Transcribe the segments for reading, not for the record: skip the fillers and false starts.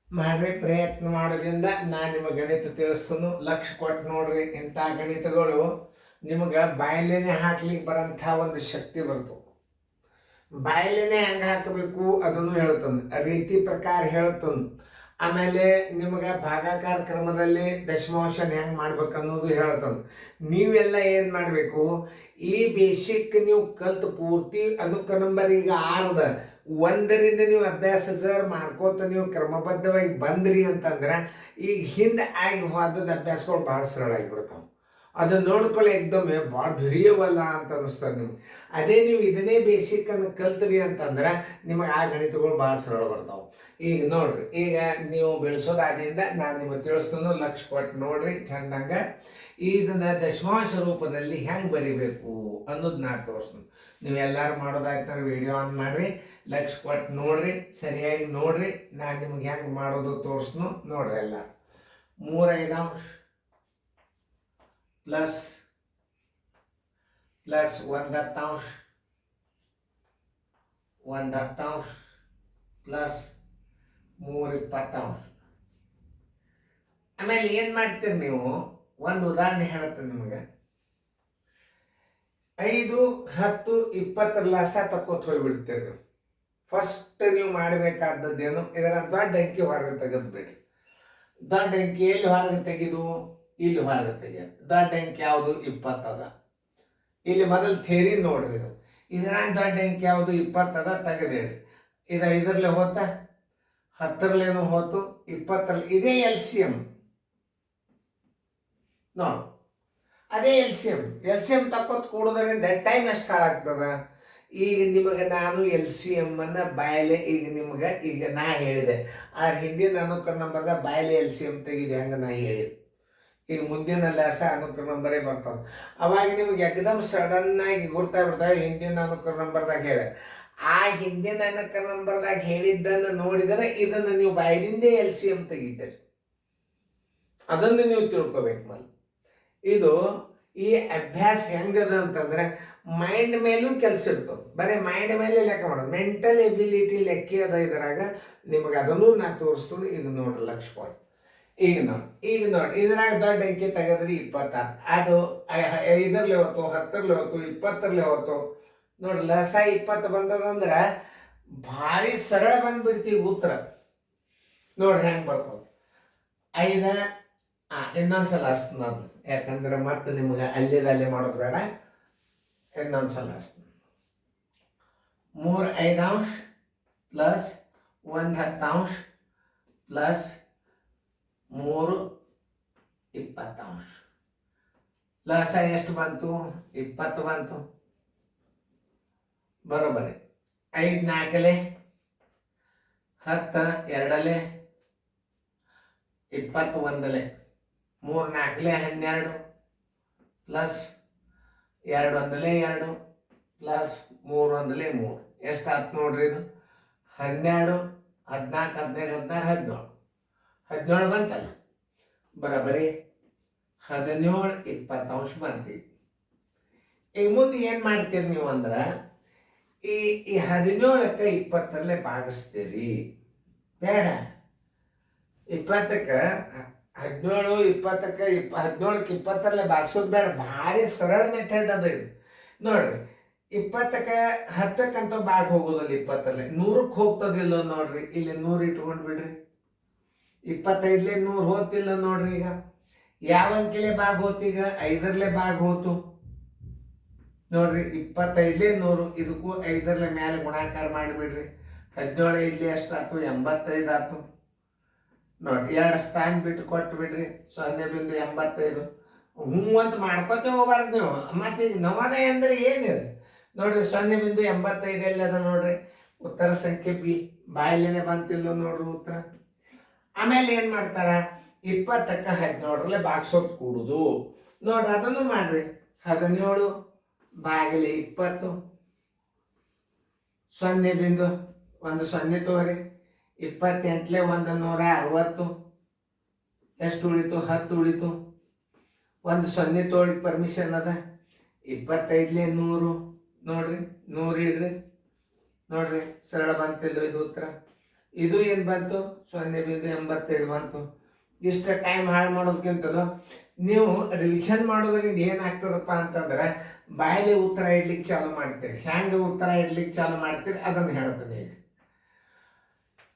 ಮಾಡ್ರಿ, ಪ್ರಯತ್ನ ಮಾಡೋದ್ರಿಂದ ನಾನು ನಿಮಗೆ ಗಣಿತ ತಿಳಿಸ್ತೀನಿ. ಲಕ್ಷ ಕೊಟ್ಟು ನೋಡ್ರಿ, ಇಂಥ ಗಣಿತಗಳು ನಿಮಗೆ ಬಾಯಲೇನೆ ಹಾಕ್ಲಿಕ್ಕೆ ಬರೋಂಥ ಒಂದು ಶಕ್ತಿ ಬರ್ತವೆ. ಬಾಯಲೇನೆ ಹೆಂಗೆ ಹಾಕಬೇಕು ಅದನ್ನು ಹೇಳ್ತಾನೆ, ರೀತಿ ಪ್ರಕಾರ ಹೇಳ್ತಾನೆ. ಆಮೇಲೆ ನಿಮಗೆ ಭಾಗಾಕಾರ ಕ್ರಮದಲ್ಲಿ ದಶಮಾಂಶನ ಹೆಂಗೆ ಮಾಡ್ಬೇಕು ಅನ್ನೋದು ಹೇಳ್ತಾನೆ. ನೀವೆಲ್ಲ ಏನು ಮಾಡಬೇಕು, ಈ ಬೇಸಿಕ್ ನೀವು ಕಲ್ತು ಪೂರ್ತಿ ಅದಕ್ಕೆ ನಂಬರ್ ಈಗ 6 1ರಿಂದ ನೀವು ಅಭ್ಯಾಸ ಸರ್ ಮಾಡ್ಕೋತ ನೀವು ಕ್ರಮಬದ್ಧವಾಗಿ ಬಂದ್ರಿ ಅಂತಂದ್ರೆ ಈಗ ಹಿಂದೆ ಆಗಿ ಹೋದದ ಅಭ್ಯಾಸಗಳು ಭಾಳ ಸರಳ ಆಗಿಬಿಡ್ತಾವೆ. ಅದನ್ನು ನೋಡ್ಕೊಳ್ಳಿ ಎಕ್ದಮ್ಮೆ ಭಾಳ ಭಿರಿಯವಲ್ಲ ಅಂತ ಅನಿಸ್ತದೆ ನಿಮ್ಗೆ. ಅದೇ ನೀವು ಇದನ್ನೇ ಬೇಸಿಕ್ಕನ್ನು ಕಲ್ತ್ರಿ ಅಂತಂದ್ರೆ ನಿಮಗೆ ಆ ಗಣಿತಗಳು ಭಾಳ ಸರಳ ಬರ್ತಾವೆ. ಈಗ ನೋಡ್ರಿ, ಈಗ ನೀವು ಬೆಳೆಸೋದಾದ್ರಿಂದ ನಾನು ನಿಮಗೆ ತಿಳಿಸ್ತೀನಿ. ಲಕ್ಷ ಕೊಟ್ಟು ನೋಡ್ರಿ ಚಂದಂಗೆ. ಇದನ್ನು ದಶಮಾಂಶ ರೂಪದಲ್ಲಿ ಹೆಂಗೆ ಬರಿಬೇಕು ಅನ್ನೋದು ನಾನು ತೋರಿಸ್ತೀನಿ. ನೀವು ಎಲ್ಲರೂ ಮಾಡೋದಾಯ್ತು ವಿಡಿಯೋ ಆನ್ ಮಾಡಿರಿ, ಲಕ್ಷ ಕೊಟ್ಟು ನೋಡ್ರಿ, ಸರಿಯಾಗಿ ನೋಡ್ರಿ. ನಾನು ನಿಮ್ಗೆ ಹೆಂಗೆ ಮಾಡೋದು ತೋರಿಸ್ನು ನೋಡ್ರಿ. ಎಲ್ಲ 3/5 ಪ್ಲಸ್ 1/10 ಪ್ಲಸ್ 3/20. ಆಮೇಲೆ ಏನು ಮಾಡ್ತೀರಿ ನೀವು, ಒಂದು ಉದಾಹರಣೆ ಹೇಳುತ್ತೇನೆ ನಿಮಗೆ. 5, 10, 20 ಲಸ ತಕ್ಕೋತ ಹೋಗ್ಬಿಡ್ತೀರಿ ನೀವು. ಫಸ್ಟ್ ನೀವು ಮಾಡಬೇಕಾದದ್ದೇನು, ಇದರ ದೊಡ್ಡ ಅಂಕಿ ಹೊರಗೆ ತೆಗೆದ್ಬಿಡ್ರಿ. ದೊಡ್ಡ ಅಂಕಿ ಎಲ್ಲಿ ಹೊರಗೆ ತೆಗೆದು, ಇಲ್ಲಿ ಹೊರಗೆ ತೆಗೆದು. ದೊಡ್ಡ ಅಂಕಿ ಯಾವುದು, 20 ಅದ. ಇಲ್ಲಿ ಮೊದಲು ಥೇರಿ ನೋಡ್ರಿ. ಇದು ಇದರ ದೊಡ್ಡ ಅಂಕಿ ಯಾವುದು, 20 ಅದ, ತೆಗೆದೇಳಿ. ಇದು 5ರಲ್ಲಿ ಹೋತ, 10ರಲ್ಲೇನು ಹೋತು, 20ರಲ್ಲಿ. ಇದೇ LCM ನೋಡು, ಅದೇ LCM ತಕ್ಕೋತ ಕೂಡೋದ್ರಿಂದ ಟೈಮ್ ಎಷ್ಟು ಹಾಳಾಗ್ತದ. ಈಗ ನಿಮಗೆ ನಾನು LCM ಅನ್ನ ಬಾಯಲೆ ಈಗ ನಿಮಗೆ ಈಗ ನಾ ಹೇಳಿದೆ. ಆ ಹಿಂದಿನ ಅನುಕ್ರಮ ನಂಬರ್ದ ಬಾಯಲೆ LCM ತೆಗೆದು ಹೆಂಗೆ ನಾ ಹೇಳಿದೆ. ಈಗ ಮುಂದಿನ ಲೆಸ ಅನುಕ್ರಮ ನಂಬರೇ ಬರ್ತಾವೆ. ಅವಾಗ ನಿಮಗೆ ಎಕ್ದಮ್ ಸಡನ್ನಾಗಿ ಗುರ್ತಾಗ್ಬಿಡ್ತಾವೆ ಹಿಂದಿನ ಅನುಕ್ರಮ ನಂಬರ್ದಾಗ ಹೇಳಿ. ಆ ಹಿಂದಿನ ಅನುಕ್ರಮ ನಂಬರ್ದಾಗ ಹೇಳಿದ್ದನ್ನು ನೋಡಿದರೆ ಇದನ್ನು ನೀವು ಬಾಯಲಿಂದೇ LCM ತೆಗಿತೀರಿ. ಅದನ್ನು ನೀವು ತಿಳ್ಕೊಬೇಕು. ಮೊದಲು ಇದು ಈ ಅಭ್ಯಾಸ ಹೆಂಗದ ಅಂತಂದ್ರೆ ಮೈಂಡ್ ಮೇಲೂ ಕೆಲಸ ಇರ್ತದೆ. ಬರೀ ಮೈಂಡ್ ಮೇಲೆ ಲೆಕ್ಕ ಮಾಡೋದು, ಮೆಂಟಲ್ ಎಬಿಲಿಟಿ ಲೆಕ್ಕ ಅದ ಇದರಾಗ. ನಿಮಗೆ ಅದನ್ನು ನಾ ತೋರಿಸ್ತೀನಿ. ಈಗ ನೋಡ್ರಿ, ಲಕ್ಷ ಕೊಟ್ಟು ಈಗ ನೋಡಿ ಇದ್ರಾಗ ದೊಡ್ಡ ಅಂಕಿ ತೆಗೆದ್ರಿ 26. ಅದು 5ರಲ್ಲಿ ಹೋತು, 10ರಲ್ಲಿ ಹೋತು, 20ರಲ್ಲಿ ಹೋತು. ನೋಡ್ರಿ, ಲಸ 20 ಬಂದದಂದ್ರೆ ಭಾರಿ ಸರಳ ಬಂದ್ಬಿಡ್ತೀವಿ ಉತ್ತರ. ನೋಡ್ರಿ ಹೆಂಗೆ ಬರ್ತದೆ. 5 ಇನ್ನೊಂದ್ಸಲ ಹಚ್ತೀನಿ ನಾನು, ಯಾಕಂದ್ರೆ ಮತ್ತೆ ನಿಮ್ಗೆ ಅಲ್ಲೇ ಮಾಡೋದು ಬೇಡ. ಇನ್ನೊಂದ್ಸಲ ಹಚ್ತೀನಿ. 3/5 ಪ್ಲಸ್ 1/10 ಪ್ಲಸ್ 3/20. ಲಸ ಎಷ್ಟು ಬಂತು, 20 ಬಂತು. ಬರೋಬರಿ. 5 4 10 2 20 1 3 4 12 ಪ್ಲಸ್ 2 1 2 ಪ್ಲಸ್ 3 1 3. ಎಷ್ಟು ಆಯ್ತು ನೋಡ್ರಿ. ಇದು 12 14 15 16 17 ಬಂತಲ್ಲ. ಬರೋಬರಿ 17/20 ಬಂತು. ಈಗ ಮುಂದೆ ಏನು ಮಾಡ್ತೀರಿ ನೀವು ಅಂದ್ರೆ, ಈ 17ಕ್ಕೆ 20ರಲ್ಲೇ ಭಾಗಿಸ್ತೀರಿ. ಬೇಡ, 20ಕ್ಕೆ 17 20ಕ್ಕೆ 17ಕ್ಕೆ 20ರಲ್ಲೇ ಭಾಗಿಸೋದು ಬೇಡ. ಭಾರಿ ಸರಳ ಮೆಥಡ್ ಅದ ಇದು. ನೋಡ್ರಿ, 20ಕ್ಕೆ 10ಕ್ಕಂತ ಭಾಗ ಹೋಗೋದಲ್ಲ. 20ರಲ್ಲಿ 100ಕ್ಕೆ ಹೋಗ್ತದಿಲ್ಲ ನೋಡ್ರಿ. ಇಲ್ಲಿ 100 ಇಟ್ಕೊಂಡು ಬಿಡ್ರಿ. 25ಲೆ 100 ಹೋತಿಲ್ಲ ನೋಡ್ರಿ. ಈಗ ಯಾವ ಅಂಕಿಲೆ ಭಾಗ ಹೋತೀಗ, 5ರಲ್ಲೇ ಭಾಗ ಹೋತು ನೋಡ್ರಿ. 25ಲೆ 100, ಇದಕ್ಕೂ 5ರಲ್ಲೇ ಮೇಲೆ ಗುಣಾಕಾರ ಮಾಡಿಬಿಡ್ರಿ. 17 5ಲೆ ಎಷ್ಟು ಆಯ್ತು, 85 ಆಯ್ತು. ನೋಡಿ, 2 ಸ್ಥಾನ ಬಿಟ್ಟು ಕೊಟ್ಟು ಬಿಡ್ರಿ. 0.85. ಹ್ಞೂ ಅಂತ ಮಾಡ್ಕೊತೇ ಹೋಗ್ಬಾರ್ದು ನೀವು. ಮತ್ತೆ ಈಗ ನವೋದಯ ಅಂದ್ರೆ ಏನಿದೆ ನೋಡ್ರಿ. 0.85 ಎಲ್ಲಿ ಅದ ನೋಡ್ರಿ. ಉತ್ತರ ಸಂಖ್ಯೆ ಬಿ ಬಾಯಲ್ಲೇನೆ ಬಂತಿಲ್ಲ ನೋಡ್ರಿ ಉತ್ತರ. ಆಮೇಲೆ ಏನು ಮಾಡ್ತಾರ, 20ಕ್ಕೆ 17ರಲ್ಲೇ ಭಾಗಿಸೋದು ಕೂಡುದು ನೋಡ್ರಿ. ಅದನ್ನು ಮಾಡ್ರಿ. 17 ಬಾಗಿಲೆ 20, 0.1 0 ತಗೋರಿ. 28ಲೆ 160. ಎಷ್ಟು ಉಳಿತು, 10 ಉಳಿತು. 1 0 ತೋಳಿಗೆ ಪರ್ಮಿಷನ್ ಅದ. 25ಲೆ 100 ನೋಡ್ರಿ, 100 ಇಡ್ರಿ. ನೋಡ್ರಿ, ಸರಳ ಬಂತಿಲ್ಲ ಇದು ಉತ್ತರ. ಇದು ಏನು ಬಂತು 0.85 ಬಂತು. ಇಷ್ಟು ಟೈಮ್ ಹಾಳು ಮಾಡೋದಕ್ಕಿಂತಲೂ ನೀವು ರಿವಿಷನ್ ಮಾಡೋದ್ರಿಂದ ಏನಾಗ್ತದಪ್ಪ ಅಂತಂದ್ರೆ ಬಾಯಲ್ಲಿ ಉತ್ತರ ಇಡ್ಲಿಕ್ಕೆ ಚಾಲು ಮಾಡ್ತೀರಿ. ಹೆಂಗೆ ಉತ್ತರ ಇಡ್ಲಿಕ್ಕೆ ಚಾಲು ಮಾಡ್ತೀರಿ ಅದನ್ನು ಹೇಳ್ತೀನಿ.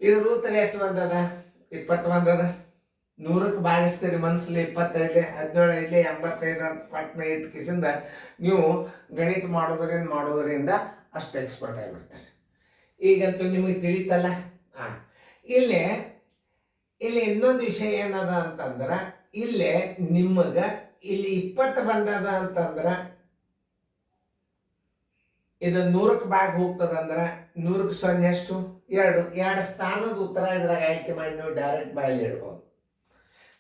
ಈಗ ಇದ್ರ ಉತ್ತರ ಎಷ್ಟು ಬಂದದ? 20 ಬಂದದ. 100ಕ್ಕೆ ಭಾಗಿಸ್ತೀರಿ ಮನಸ್ಸಲ್ಲಿ 25, 17, 85 ಅಂತ ಪಟ್ನ ಇಟ್ಟು ಕಿಸಿಂದ ನೀವು ಗಣಿತ ಮಾಡೋದ್ರಿಂದ ಅಷ್ಟು ಎಕ್ಸ್ಪರ್ಟ್ ಆಗಿಬಿಡ್ತಾರೆ. ಈಗಂತೂ ನಿಮಗೆ ತಿಳಿತಲ್ಲ. ಇಲ್ಲಿ ಇನ್ನೊಂದು ವಿಷಯ ಏನದ ಅಂತಂದ್ರೆ ಇಲ್ಲೇ ನಿಮಗೆ ಇಲ್ಲಿ 20 ಬಂದದ ಅಂತಂದ್ರೆ ಇದು 100ಕ್ಕೆ ಭಾಗ ಹೋಗ್ತದಂದ್ರೆ 100ಕ್ಕೆ 0 ಎಷ್ಟು? 2 ಸ್ಥಾನದ ಉತ್ತರ ಇದ್ರಾಗ ಆಯ್ಕೆ ಮಾಡಿ ನೀವು ಡೈರೆಕ್ಟ್ ಬಾಯಲ್ಲಿ ಇಡ್ಬೋದು.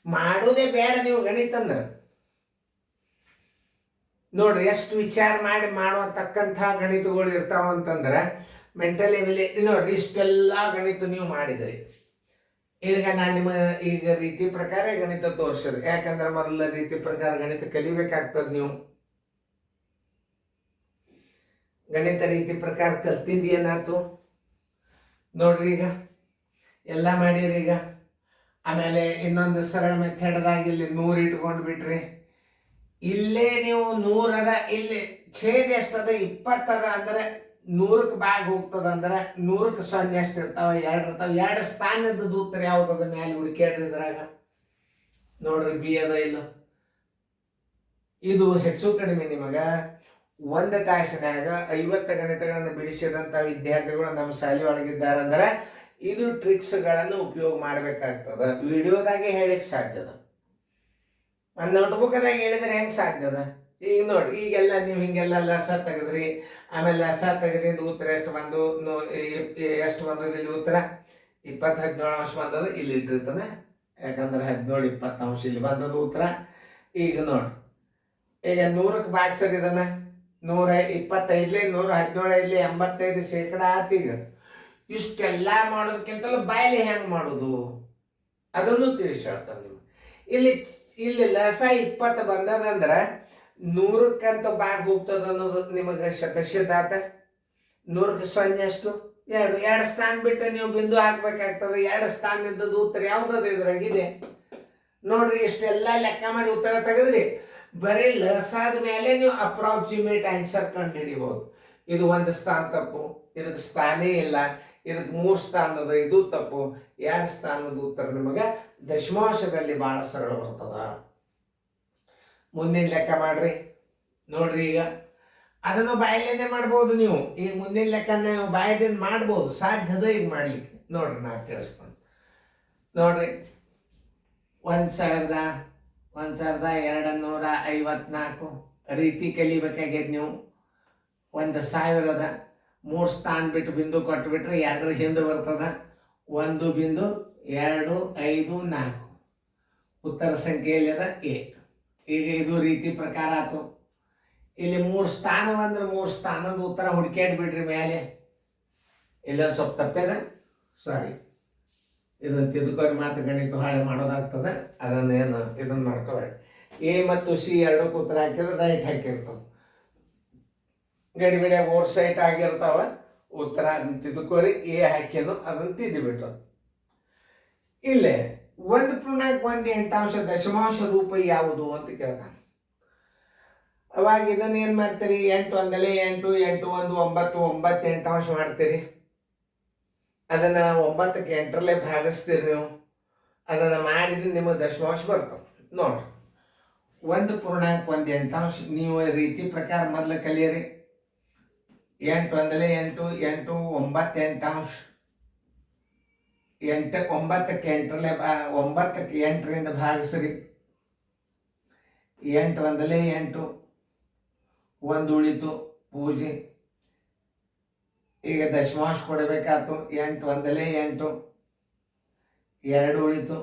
ಮಾಡೋದೇ ಬೇಡ ನೀವು ಗಣಿತ ಅಂದ್ರೆ. ನೋಡ್ರಿ ಎಷ್ಟು ವಿಚಾರ ಮಾಡಿ ಮಾಡುವತಕ್ಕಂಥ ಗಣಿತಗಳು ಇರ್ತಾವ ಅಂತಂದ್ರೆ ಮೆಂಟಲ್ ಎಬಿಲಿಟಿ. ನೋಡ್ರಿ ಇಷ್ಟೆಲ್ಲ ಗಣಿತ ನೀವು ಮಾಡಿದ್ರಿ. ಈಗ ನಾನು ನಿಮ್ಮ ಈಗ ರೀತಿ ಪ್ರಕಾರ ಗಣಿತ ತೋರಿಸಿದ್ರಿ. ಯಾಕಂದ್ರೆ ಮೊದಲ ರೀತಿ ಪ್ರಕಾರ ಗಣಿತ ಕಲಿಬೇಕಾಗ್ತದೆ. ನೀವು ಗಣಿತ ರೀತಿ ಪ್ರಕಾರ ಕಲ್ತಿದ್ದು ಏನಾಯ್ತು ನೋಡ್ರಿ. ಈಗ ಎಲ್ಲ ಮಾಡಿರಿ. ಈಗ ಆಮೇಲೆ ಇನ್ನೊಂದು ಸರಳ ಮೆಥಡ್ದಾಗ ಇಲ್ಲಿ 100 ಇಟ್ಕೊಂಡು ಬಿಟ್ರಿ. ಇಲ್ಲೇ ನೀವು 100 ಅದ, ಇಲ್ಲಿ ಛೇದ ಎಷ್ಟದ? 20 ಅದ ಅಂದ್ರೆ 100ಕ್ಕೆ ಭಾಗ ಹೋಗ್ತದ ಅಂದ್ರೆ 100ಕ್ಕೆ 0 ಎಷ್ಟು ಇರ್ತಾವ? 2 ಇರ್ತಾವ. 2 ಸ್ಥಾನದ ಉತ್ತರ ಯಾವ್ದದ? ಮ್ಯಾಲೆ ಹುಡುಕ್ಯಾಡ್ರಿ. ಇದ್ರಾಗ ನೋಡ್ರಿ ಬಿ ಅದ ಇಲ್ಲ. ಇದು ಹೆಚ್ಚು ಕಡಿಮೆ ನಿಮಗ 1 ತಾಸಿನಾಗ 50 ಗಣಿತಗಳನ್ನು ಬಿಡಿಸಿದಂಥ ವಿದ್ಯಾರ್ಥಿಗಳು ನಮ್ಮ ಶಾಲೆ ಒಳಗಿದ್ದಾರಂದ್ರೆ ಇದು ಟ್ರಿಕ್ಸ್ಗಳನ್ನು ಉಪಯೋಗ ಮಾಡಬೇಕಾಗ್ತದ. ವಿಡಿಯೋದಾಗೆ ಹೇಳಿಕ್ಕೆ ಸಾಧ್ಯದ, ಒಂದು ನೋಟ್ಬುಕ್ದಾಗ ಹೇಳಿದ್ರೆ ಹೆಂಗೆ ಸಾಧ್ಯದ? ಈಗ ನೋಡ್ರಿ, ಈಗೆಲ್ಲ ನೀವು ಹಿಂಗೆಲ್ಲ ಲಸ ತೆಗೆದ್ರಿ. ಆಮೇಲೆ ಲಸ ತೆಗೆದಿಂದ ಉತ್ತರ ಎಷ್ಟು ಬಂದು ಇಲ್ಲಿ ಉತ್ತರ 20 17 ಅಂಶ ಬಂದದ. ಇಲ್ಲಿ ಇಟ್ಟಿರ್ತದೆ. ಯಾಕಂದ್ರೆ 17 20 ಅಂಶ ಇಲ್ಲಿ ಬಂದದ ಉತ್ತರ. ಈಗ ನೋಡ್ರಿ, ಈಗ 100ಕ್ಕೆ ಭಾಗಿಸರಿ ಇದನ್ನ 125 117 85% ಆತು. ಈಗ ಇಷ್ಟೆಲ್ಲ ಮಾಡೋದಕ್ಕಿಂತಲೂ ಬಾಯಲ್ಲಿ ಹೆಂಗೆ ಮಾಡೋದು ಅದನ್ನು ತಿಳಿಸಿ ಹೇಳ್ತಾನೆ ನಿಮ್ಗೆ. ಇಲ್ಲಿ ಲಸ 20 ಬಂದದಂದ್ರೆ 100ಕ್ಕಂತ ಭಾಗ ಹೋಗ್ತದ ಅನ್ನೋದು ನಿಮಗೆ ಶತಶತಾತ. 100ಕ್ಕೆ 0 ಎಷ್ಟು? 2 ಸ್ಥಾನ ಬಿಟ್ಟು ನೀವು ಬಿಂದು ಹಾಕ್ಬೇಕಾಗ್ತದೆ. 2 ಸ್ಥಾನ ಇದ್ದದ್ದು ಉತ್ತರ ಯಾವ್ದದ ಇದ್ರಾಗಿದೆ ನೋಡ್ರಿ. ಇಷ್ಟೆಲ್ಲ ಲೆಕ್ಕ ಮಾಡಿ ಉತ್ತರ ತೆಗೆದ್ರಿ. ಬರೀ ಲಸಾದ ಮೇಲೆ ನೀವು ಅಪ್ರಾಕ್ಸಿಮೇಟ್ ಆನ್ಸರ್ ಕಂಡು ಹಿಡಿಬಹುದು. ಇದು 1 ಸ್ಥಾನ ತಪ್ಪು, ಇದಕ್ಕೆ ಸ್ಥಾನೇ ಇಲ್ಲ, ಇದಕ್ಕೆ 3 ಸ್ಥಾನದ ಇದು ತಪ್ಪು, 2 ಸ್ಥಾನದ ಉತ್ತರ ನಿಮಗೆ ದಶಮಾಂಶದಲ್ಲಿ ಬಹಳ ಸರಳ ಬರ್ತದ. ಮುಂದಿನ ಲೆಕ್ಕ ಮಾಡ್ರಿ. ನೋಡ್ರಿ, ಈಗ ಅದನ್ನು ಬಾಯಲ್ಲೇನೆ ಮಾಡ್ಬೋದು ನೀವು. ಈಗ ಮುಂದಿನ ಲೆಕ್ಕನ ನೀವು ಬಾಯದಿಂದ ಮಾಡ್ಬೋದು, ಸಾಧ್ಯದ ಈಗ ಮಾಡ್ಲಿಕ್ಕೆ. ನೋಡ್ರಿ, ನಾ ತಿಳಿಸ್ತಾನೆ ನೋಡ್ರಿ. 1254 ರೀತಿ ಕಲಿಬೇಕಾಗ್ಯದ ನೀವು. 1000ದ 3 ಸ್ಥಾನ ಬಿಟ್ಟು ಬಿಂದು ಕೊಟ್ಬಿಟ್ರೆ 2ರ ಹಿಂದೆ ಬರ್ತದ. 1.254 ಉತ್ತರ ಸಂಖ್ಯೆಯಲ್ಲಿ ಅದ ಎ. ಈಗ ಇದು ರೀತಿ ಪ್ರಕಾರ ಆಯ್ತು. ಇಲ್ಲಿ 3 ಸ್ಥಾನ ಅಂದ್ರೆ 3 ಸ್ಥಾನದ ಉತ್ತರ ಹುಡುಕ್ಯಾಡ್ಬಿಡ್ರಿ ಮೇಲೆ. ಇಲ್ಲೊಂದು ಸ್ವಲ್ಪ ತಪ್ಪೇದ, ಸಾರಿ. ಇದನ್ನು ತಿದ್ದುಕೊಂಡು ಮಾತು ಗಣಿತ ಹಾಳೆ ಮಾಡೋದಾಗ್ತದೆ. ಇದನ್ನು ಮಾಡ್ಕೋಬೇಡಿ. ಎ ಮತ್ತು ಸಿ 2ಕ್ಕೆ ಉತ್ತರ ಹಾಕಿದ್ರೆ ರೈಟ್ ಹಾಕಿರ್ತಾವೆ. ಗಡಿಬಿಡಿಯಾಗ ಓವರ್ ಸೈಟ್ ಆಗಿರ್ತಾವ ಉತ್ತರ. ಅದನ್ನು ತಿದ್ದುಕೋರಿ. ಎ ಹಾಕಿದ್ದು ಅದನ್ನು ತಿದ್ದುಬಿಟ್ಟು. ಇಲ್ಲೇ 1.1 ದಶಮಾಂಶ ರೂಪ ಯಾವುದು ಅಂತ ಕೇಳ್ತಾನೆ. ಅವಾಗ ಇದನ್ನು ಏನು ಮಾಡ್ತೀರಿ? 8 1 8 8 1 9 9 8 ಅಂಶ ಮಾಡ್ತೀರಿ. ಅದನ್ನು 9ಕ್ಕೆ 8ರಲ್ಲೇ ಭಾಗಿಸ್ತೀರಿ ನೀವು. ಅದನ್ನು ಮಾಡಿದ್ರೆ ನಿಮಗೆ ದಶಮಾಂಶ ಬರ್ತವೆ. ನೋಡ್ರಿ, 1.1 ನೀವು ರೀತಿ ಪ್ರಕಾರ ಮೊದಲು ಕಲಿಯಿರಿ. 8 1 8 8 9 8 ಅಂಶ. 9ಕ್ಕೆ 8ರಲ್ಲೇ 9ಕ್ಕೆ 8ರಿಂದ ಭಾಗಿಸ್ರಿ. 8 1 8 1 ಉಳಿತು ಪೂಜೆ. ಈಗ ದಶಮಾಂಶ ಕೊಡಬೇಕಾಯ್ತು. 8 1 8 2 ಉಳಿತು.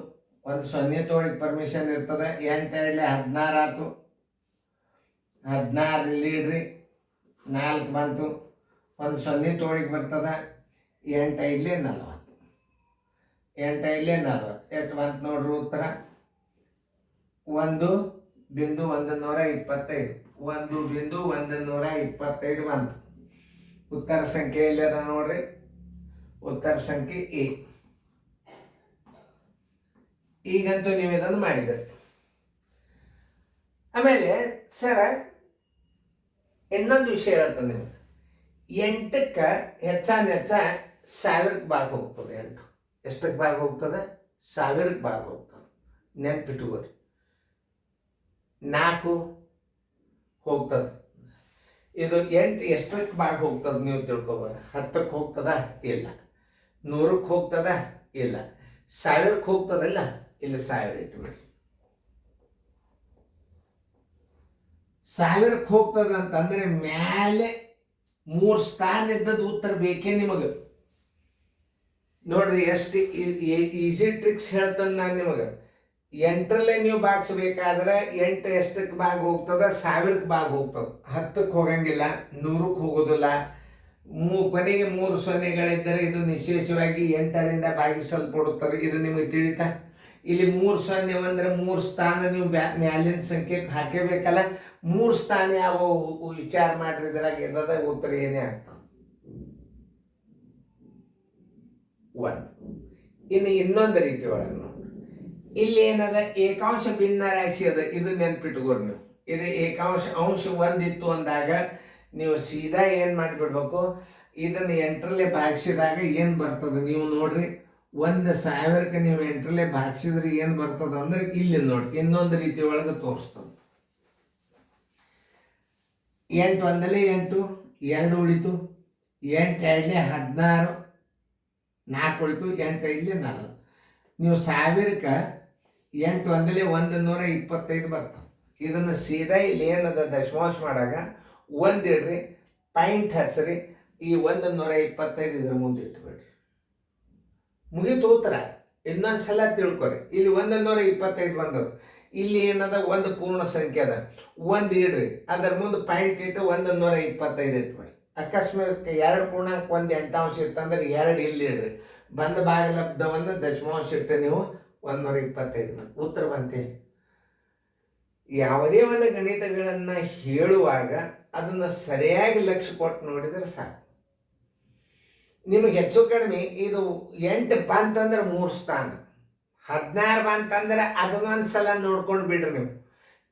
1 0 ತೋಳಿಗೆ ಪರ್ಮಿಷನ್ ಇರ್ತದೆ. 8 2 16 ಆಯ್ತು. 16 ಇಲ್ಲಿ ಇಡ್ರಿ. 4 ಬಂತು. 1 0 ತೋಳಿಗೆ ಬರ್ತದೆ. 8 5 40. 8 5 40 ಎಷ್ಟು ಬಂತು ನೋಡ್ರಿ ಉತ್ತರ? 1.125. 1.125 ಬಂತು. ಉತ್ತರ ಸಂಖ್ಯೆ ಎಲ್ಲಿ ಅದ ನೋಡ್ರಿ? ಉತ್ತರ ಸಂಖ್ಯೆ ಎ. ಈಗಂತೂ ನೀವು ಇದನ್ನು ಮಾಡಿದರೆ. ಆಮೇಲೆ ಸರ ಇನ್ನೊಂದು ವಿಷಯ ಹೇಳ್ತಾನೆ ನಿಮ್ಗೆ, 8ಕ್ಕೆ ಹೆಚ್ಚಾನೆಚ್ಚ 1000ಕ್ಕೆ ಭಾಗ ಹೋಗ್ತದೆ. 8 ಎಷ್ಟಕ್ಕೆ ಭಾಗ ಹೋಗ್ತದೆ? 1000ಕ್ಕೆ ಭಾಗ ಹೋಗ್ತದೆ. ನೆನ್ಪಿಟ್ಟುಕೋರಿ. 4 ಹೋಗ್ತದೆ. ಇದು 8 ಎಷ್ಟಕ್ಕೆ ಭಾಗ ಹೋಗ್ತದೆ ನೀವು ತಿಳ್ಕೊಬಾರ. 10ಕ್ಕೆ ಹೋಗ್ತದ? ಇಲ್ಲ. 100ಕ್ಕೆ ಹೋಗ್ತದ? ಇಲ್ಲ. 1000ಕ್ಕೆ ಹೋಗ್ತದಲ್ಲ, ಇಲ್ಲಿ 1000 ಇಟ್ಬಿಡ್ರಿ. 1000ಕ್ಕೆ ಹೋಗ್ತದ ಅಂತಂದ್ರೆ ಮ್ಯಾಲೆ 3 ಸ್ಥಾನ ಇದ್ದದ್ದು ಉತ್ತರ ಬೇಕೇ ನಿಮಗೆ. ನೋಡ್ರಿ ಎಷ್ಟು ಈಸಿ ಟ್ರಿಕ್ಸ್ ಹೇಳ್ತಾನೆ ನಾನು ನಿಮಗೆ. 8ರಲ್ಲೇ ನೀವು ಭಾಗಿಸ್ಬೇಕಾದ್ರೆ 8 ಎಷ್ಟಕ್ಕೆ ಭಾಗ ಹೋಗ್ತದ? 1000ಕ್ಕೆ ಭಾಗ ಹೋಗ್ತದೆ. 10ಕ್ಕೆ ಹೋಗಂಗಿಲ್ಲ, 100ಕ್ಕೆ ಹೋಗೋದಿಲ್ಲ. ಕೊನೆಗೆ 3 ಸೊನ್ನೆಗಳಿದ್ದರೆ ಇದು ವಿಶೇಷವಾಗಿ 8ರಿಂದ ಭಾಗಿಸಲ್ಪಡುತ್ತದೆ. ಇದು ನಿಮಗೆ ತಿಳಿತಾ? ಇಲ್ಲಿ 3 ಸೊನ್ನೆ ಅಂದ್ರೆ 3 ಸ್ಥಾನ ನೀವು ಮ್ಯಾಲಿನ ಸಂಖ್ಯೆ ಹಾಕಬೇಕಲ್ಲ. 3 ಸ್ಥಾನ ಯಾವ ವಿಚಾರ ಮಾಡ್ರಿ, ಇದ್ರಾಗ ಎದದ ಉತ್ತರ ಏನೇ ಆಗ್ತದೆ? 1. ಇನ್ನು ಇನ್ನೊಂದು ರೀತಿ ಒಳಗೆ ನೋಡಿ, ಇಲ್ಲಿ ಏನದ ಏಕಾಂಶ ಭಿನ್ನ ರಾಶಿ ಅದ. ಇದು ನೆನ್ಪಿಟ್ಕೋರಿ ನೀವು. ಇದು ಏಕಾಂಶ ಅಂಶ 1 ಇತ್ತು ಅಂದಾಗ ನೀವು ಸೀದಾ ಏನು ಮಾಡಿಬಿಡ್ಬೇಕು, ಇದನ್ನು 8ರಲ್ಲೇ ಭಾಗಿಸಿದಾಗ ಏನು ಬರ್ತದೆ ನೀವು ನೋಡ್ರಿ. 1000ಕ್ಕೆ ನೀವು 8ರಲ್ಲೇ ಭಾಗಿಸಿದ್ರೆ ಏನು ಬರ್ತದ ಅಂದ್ರೆ ಇಲ್ಲಿ ನೋಡಿ ಇನ್ನೊಂದು ರೀತಿ ಒಳಗೆ ತೋರಿಸ್ತದೆ. 8 ಒಂದಲೇ 8, 2 ಉಳಿತು. 8 2 16, 4 ಉಳಿತು. 8 5 40. ನೀವು 1000ಕ್ಕೆ 8 ಒಂದಲೇ 125 ಬರ್ತದೆ. ಇದನ್ನು ಸೀದಾ ಇಲ್ಲಿ ಏನದ ದಶಮಾಂಶ ಮಾಡಾಗ 1 ಇಡ್ರಿ, ಪಾಯಿಂಟ್ ಹಚ್ಚ್ರಿ, ಈ 125 ಇದ್ರ ಮುಂದೆ ಇಟ್ಬಿಡ್ರಿ. ಮುಗೀತು ಉತ್ತರ. ಇನ್ನೊಂದ್ಸಲ ತಿಳ್ಕೊರಿ. ಇಲ್ಲಿ 125 ಬಂದದ. ಇಲ್ಲಿ ಏನದ ಒಂದು ಪೂರ್ಣ ಸಂಖ್ಯೆ ಅದ. 1 ಇಡ್ರಿ, ಅದರ ಮುಂದೆ ಪಾಯಿಂಟ್ ಇಟ್ಟು 125 ಇಟ್ಬಿಡ್ರಿ. ಅಕಸ್ಮಾತ್ 2 ಪೂರ್ಣಾಂಕ 1 ಎಂಟಾಂಶ ಇತ್ತಂದ್ರೆ 2 ಇಲ್ಲಿ ಇಡ್ರಿ. ಬಂದ ಭಾಗಲಬ್ಧವನ್ನು ದಶಮಾಂಶ ಇಟ್ಟು ನೀವು 125 ಉತ್ತರ ಬಂತೆ. ಯಾವುದೇ ಒಂದು ಗಣಿತಗಳನ್ನು ಹೇಳುವಾಗ ಅದನ್ನು ಸರಿಯಾಗಿ ಲಕ್ಷ್ಯ ಕೊಟ್ಟು ನೋಡಿದರೆ ಸಾಕು. ನಿಮಗೆ ಹೆಚ್ಚು ಕಡಿಮೆ ಇದು 8 ಬಂತಂದ್ರೆ 3 ಸ್ಥಾನ, 16 ಬಂತಂದ್ರೆ ಅದನ್ನೊಂದು ಸಲ ನೋಡ್ಕೊಂಡು ಬಿಡ್ರಿ ನೀವು.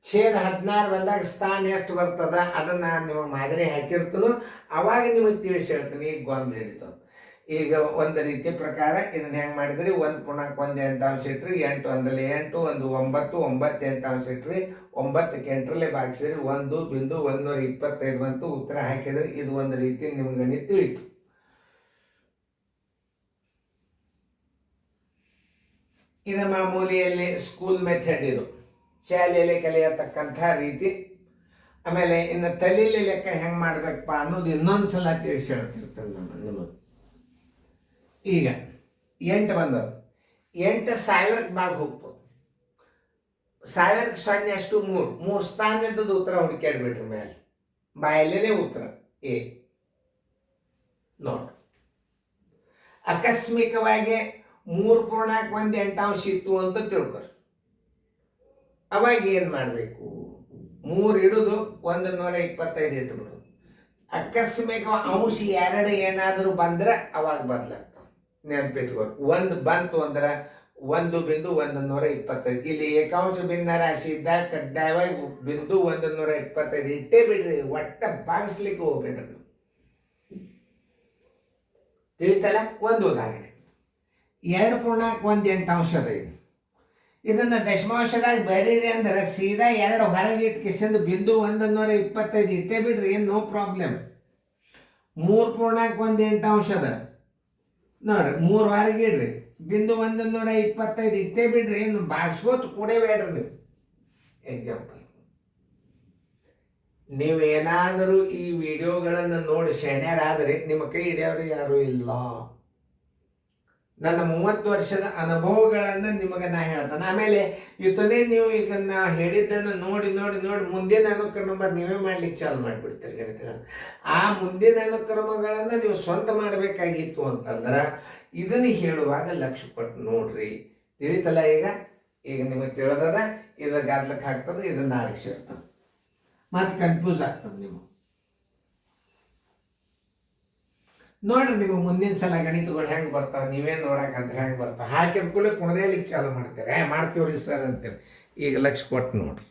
ಛೇದ 16 ಬಂದಾಗ ಸ್ಥಾನ ಎಷ್ಟು ಬರ್ತದ ಅದನ್ನು ನಿಮಗೆ ಮಾದರಿ ಹಾಕಿರ್ತೀನೋ ಅವಾಗ ನಿಮಗೆ ತಿಳಿಸಿ ಹೇಳ್ತೀನಿ. ಈಗ ಗೊಂದಲ ಹಿಡಿತದೆ. ಈಗ ಒಂದು ರೀತಿಯ ಪ್ರಕಾರ ಇದನ್ನು ಹೆಂಗೆ ಮಾಡಿದ್ರಿ, 1 ಪೂರ್ಣಾಂಕ 1 ಎಂಟಾಂಶ ಇಟ್ರಿ, 8 ಒಂದಲೇ 8, 1 9, 9 ಎಂಟಾಂಶ ಇಟ್ರಿ, 9ಕ್ಕೆ 8ರಲ್ಲೇ ಭಾಗಿಸಿದ್ರಿ, 1,125 ಬಂತು. ಉತ್ತರ ಹಾಕಿದ್ರೆ ಇದು ಒಂದು ರೀತಿ ನಿಮ್ಗೆ ಗಣಿತ ತಿಳಿತು. ಇದು ಮಾಮೂಲಿಯಲ್ಲಿ ಸ್ಕೂಲ್ ಮೆಥಡ್, ಇದು ಶಾಲೆಯಲ್ಲಿ ಕಲಿಯತಕ್ಕಂಥ ರೀತಿ. ಆಮೇಲೆ ಇನ್ನು ತಲೀಲಿ ಲೆಕ್ಕ ಹೆಂಗೆ ಮಾಡ್ಬೇಕಪ್ಪ ಅನ್ನೋದು ಇನ್ನೊಂದು ಸಲ ತಿಳಿಸಿ ಹೇಳ್ತಿರ್ತದೆ ನಿಮಗೆ. ಈಗ 8 ಬಂದದ. 8 1000ಕ್ಕೆ ಭಾಗ ಹೋಗ್ತದೆ. 1000ಕ್ಕೆ 0 ಅಷ್ಟು 3 ಸ್ಥಾನ ಇದ್ದದ್ದು ಉತ್ತರ ಹುಡುಕ್ಯಾಡ್ಬಿಟ್ರಿ ಮೇಲೆ. ಬಾಯಲ್ಲೇ ಉತ್ತರ ಎ ನೋಡಿ. ಆಕಸ್ಮಿಕವಾಗಿ 3 ಪೂರ್ಣಾಂಕ 1 ಎಂಟಾಂಶ ಇತ್ತು ಅಂತ ತಿಳ್ಕೊರಿ. ಅವಾಗ ಏನು ಮಾಡಬೇಕು? 3 ಇಡುದು 125 ಇಟ್ಬಿಡು. ಅಕಸ್ಮಿಕ ಅಂಶ 2 ಏನಾದರೂ ಬಂದ್ರೆ ಅವಾಗ ಬದಲಾಗ್ತದೆ. ನೆನ್ಪಿಟ್ಕೊರಿ. 1 ಬಂತು ಅಂದ್ರೆ 1,125. ಇಲ್ಲಿ ಏಕಾಂಶ ಭಿನ್ನ ರಾಶಿ ಇದ್ದಾಗ ಕಡ್ಡಾಯವಾಗಿ 1,125 ಇಟ್ಟೇ ಬಿಡ್ರಿ. ಒಟ್ಟ ಭಾಗಿಸ್ಲಿಕ್ಕೆ ಹೋಗ್ಬೇಡ್ರಿ. ತಿಳಿತಲ್ಲ? ಒಂದು ಉದಾಹರಣೆ, 2 ಪೂರ್ಣಾಂಕ 1 ಎಂಟಾಂಶ ಅದ. ಇದನ್ನು ದಶಮಾಂಶದಾಗ ಬರೀರಿ ಅಂದ್ರೆ ಸೀದಾ 2 ಹೊರಗೆ ಇಟ್ಟು ಕಿಸಂದು 1,125 ಇಟ್ಟೇ ಬಿಡ್ರಿ, ಏನು ನೋ ಪ್ರಾಬ್ಲಮ್. 3 ಪೂರ್ಣಾಂಕ 1 ಎಂಟಾಂಶ ಅದ ನೋಡ್ರಿ, 3 ಹೊರಗೆ ಇಡ್ರಿ, 1,125 ಇಟ್ಟೇ ಬಿಡ್ರಿ, ಏನು ಭಾಗಿಸ್ಕೋತ ಕೂಡೇ ಬೇಡ್ರಿ ನೀವು. ಎಕ್ಸಾಂಪಲ್, ನೀವೇನಾದರೂ ಈ ವಿಡಿಯೋಗಳನ್ನು ನೋಡಿ ಶಣ್ಯರಾದರೆ ನಿಮ್ಮ ಕೈ ಹಿಡಿಯೋರು ಯಾರೂ ಇಲ್ಲ. ನನ್ನ 30 ವರ್ಷದ ಅನುಭವಗಳನ್ನು ನಿಮಗೆ ನಾ ಹೇಳ್ತಾನೆ. ಆಮೇಲೆ ಇವತ್ತನೇ ನೀವು ಈಗ ನಾ ಹೇಳಿದ್ದನ್ನು ನೋಡಿ ನೋಡಿ ನೋಡಿ ಮುಂದಿನ ಅನುಕ್ರಮ ನೀವೇ ಮಾಡ್ಲಿಕ್ಕೆ ಚಾಲು ಮಾಡಿಬಿಡ್ತೀರಿ ಗಣಿತಗಳನ್ನು. ಆ ಮುಂದಿನ ಅನುಕ್ರಮಗಳನ್ನು ನೀವು ಸ್ವಂತ ಮಾಡಬೇಕಾಗಿತ್ತು ಅಂತಂದ್ರೆ ಇದನ್ನು ಹೇಳುವಾಗ ಲಕ್ಷ್ಯ ಕೊಟ್ಟು ನೋಡ್ರಿ. ತಿಳಿತಲ್ಲ? ಈಗ ನಿಮಗೆ ತಿಳಿದದ, ಇದ್ರ ಗಾದ್ಲಕ್ಕೆ ಹಾಕ್ತದೆ, ಇದನ್ನು ನಾಳೆಗೆ ಸೇರ್ತದೆ, ಮತ್ತೆ ಕನ್ಫ್ಯೂಸ್ ಆಗ್ತದೆ ನೀವು. ನೋಡ್ರಿ ನಿಮಗೆ ಮುಂದಿನ ಸಲ ಗಣಿತಗಳು ಹೆಂಗೆ ಬರ್ತಾವೆ, ನೀವೇನು ನೋಡಕ್ಕಂದ್ರೆ ಹೆಂಗೆ ಬರ್ತಾವೆ, ಹಾಕಿದ ಕೂಡಲೇ ಕುಣದೇಳಿಕ್ಕೆ ಚಾಲು ಮಾಡ್ತೀರಿ, ಮಾಡ್ತೀವ್ರಿ ಸರ್ ಅಂತೀರಿ. ಈಗ ಲಕ್ಷ ಕೊಟ್ಟು ನೋಡ್ರಿ.